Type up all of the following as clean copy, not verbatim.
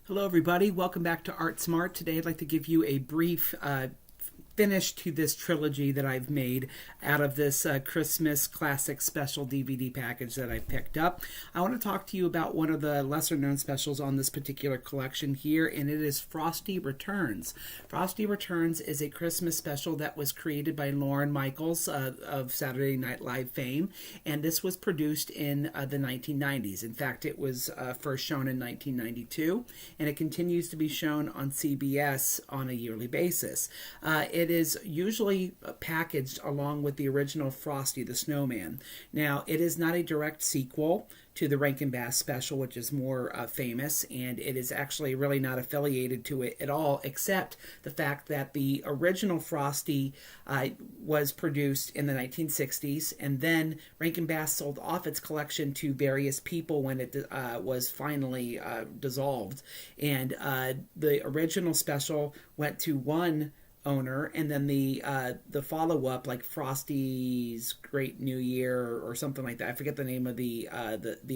Hello, everybody. Welcome back to Art Smart. Today, I'd like to give you a brief finish to this trilogy that I've made out of this Christmas Classic Special DVD package that I picked up. I want to talk to you about one of the lesser known specials on this particular collection here, and it is Frosty Returns. Frosty Returns is a Christmas special that was created by Lorne Michaels of Saturday Night Live fame, and this was produced in the 1990s. In fact, it was first shown in 1992, and it continues to be shown on CBS on a yearly basis. It is usually packaged along with the original Frosty the Snowman. Now, it is not a direct sequel to the Rankin Bass special, which is more famous, and it is actually really not affiliated to it at all, except the fact that the original Frosty was produced in the 1960s, and then Rankin Bass sold off its collection to various people when it was finally dissolved. And the original special went to one owner, and then the follow-up, like Frosty's Great New Year or something like that, I forget the name of the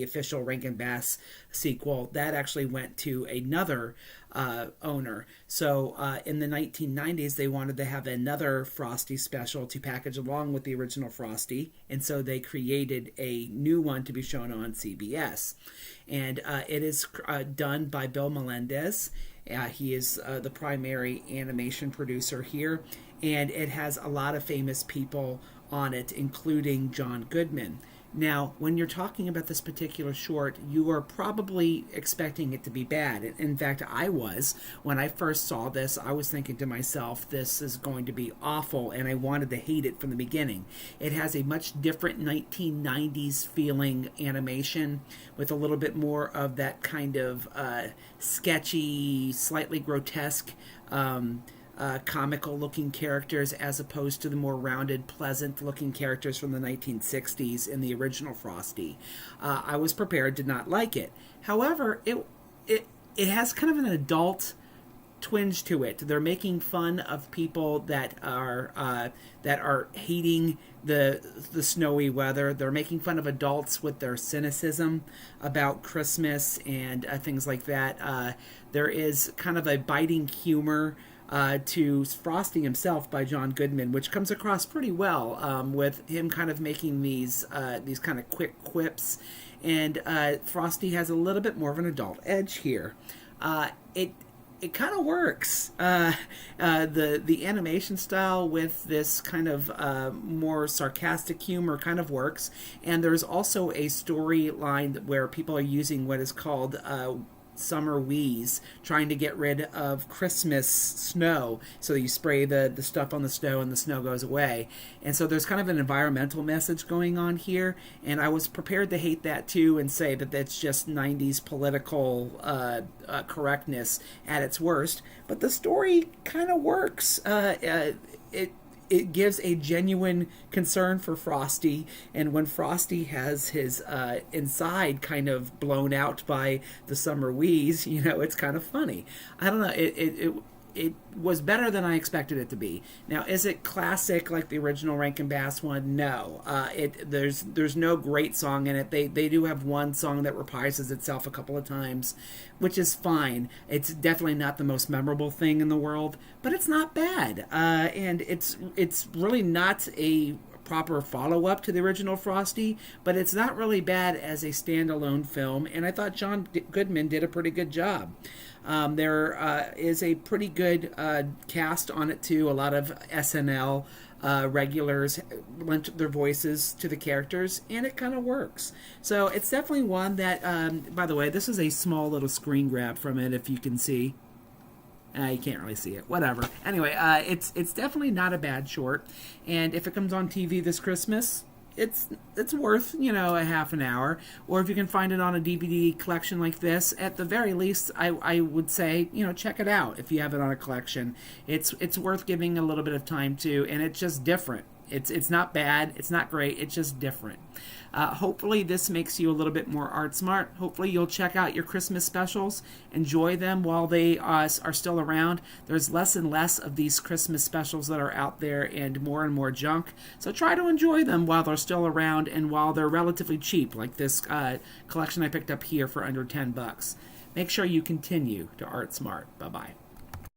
official Rankin Bass sequel, that actually went to another owner. So in the 1990s, they wanted to have another Frosty special to package along with the original Frosty, and so they created a new one to be shown on CBS. And it is done by Bill Melendez. He is the primary animation producer here, and it has a lot of famous people on it, including John Goodman. Now, when you're talking about this particular short, you are probably expecting it to be bad. In fact, I was. When I first saw this, I was thinking to myself, this is going to be awful, and I wanted to hate it from the beginning. It has a much different 1990s feeling animation with a little bit more of that kind of sketchy, slightly grotesque comical looking characters, as opposed to the more rounded, pleasant looking characters from the 1960s in the original Frosty. I was prepared to not like it. However, it has kind of an adult twinge to it. They're making fun of people that are hating the snowy weather. They're making fun of adults with their cynicism about Christmas and things like that. There is kind of a biting humor to Frosty himself by John Goodman, which comes across pretty well with him kind of making these kind of quick quips, and Frosty has a little bit more of an adult edge here. It kind of works. The animation style with this kind of more sarcastic humor kind of works, and there's also a storyline where people are using what is called summer wheeze, trying to get rid of Christmas snow. So you spray the stuff on the snow and the snow goes away. And so there's kind of an environmental message going on here, and I was prepared to hate that too and say that that's just 90s political correctness at its worst. But the story kind of works. It gives a genuine concern for Frosty, and when Frosty has his inside kind of blown out by the summer wheeze, it's kind of funny. I don't know, it was better than I expected it to be. Now, is it classic like the original Rankin Bass one? No. There's no great song in it. They do have one song that reprises itself a couple of times, which is fine. It's definitely not the most memorable thing in the world, but it's not bad. And it's really not a proper follow-up to the original Frosty, but it's not really bad as a standalone film, and I thought John Goodman did a pretty good job. There is a pretty good cast on it too. A lot of SNL regulars lent their voices to the characters, and it kind of works. So it's definitely one that, by the way, this is a small little screen grab from it, if you can see. You can't really see it. Whatever. Anyway, it's definitely not a bad short, and if it comes on TV this Christmas, it's worth a half an hour. Or if you can find it on a DVD collection like this, at the very least, I would say check it out if you have it on a collection. It's worth giving a little bit of time to, and it's just different. It's not bad. It's not great. It's just different. Hopefully this makes you a little bit more art smart. Hopefully you'll check out your Christmas specials. Enjoy them while they are still around. There's less and less of these Christmas specials that are out there and more junk. So try to enjoy them while they're still around and while they're relatively cheap, like this collection I picked up here for under $10. Make sure you continue to art smart. Bye bye.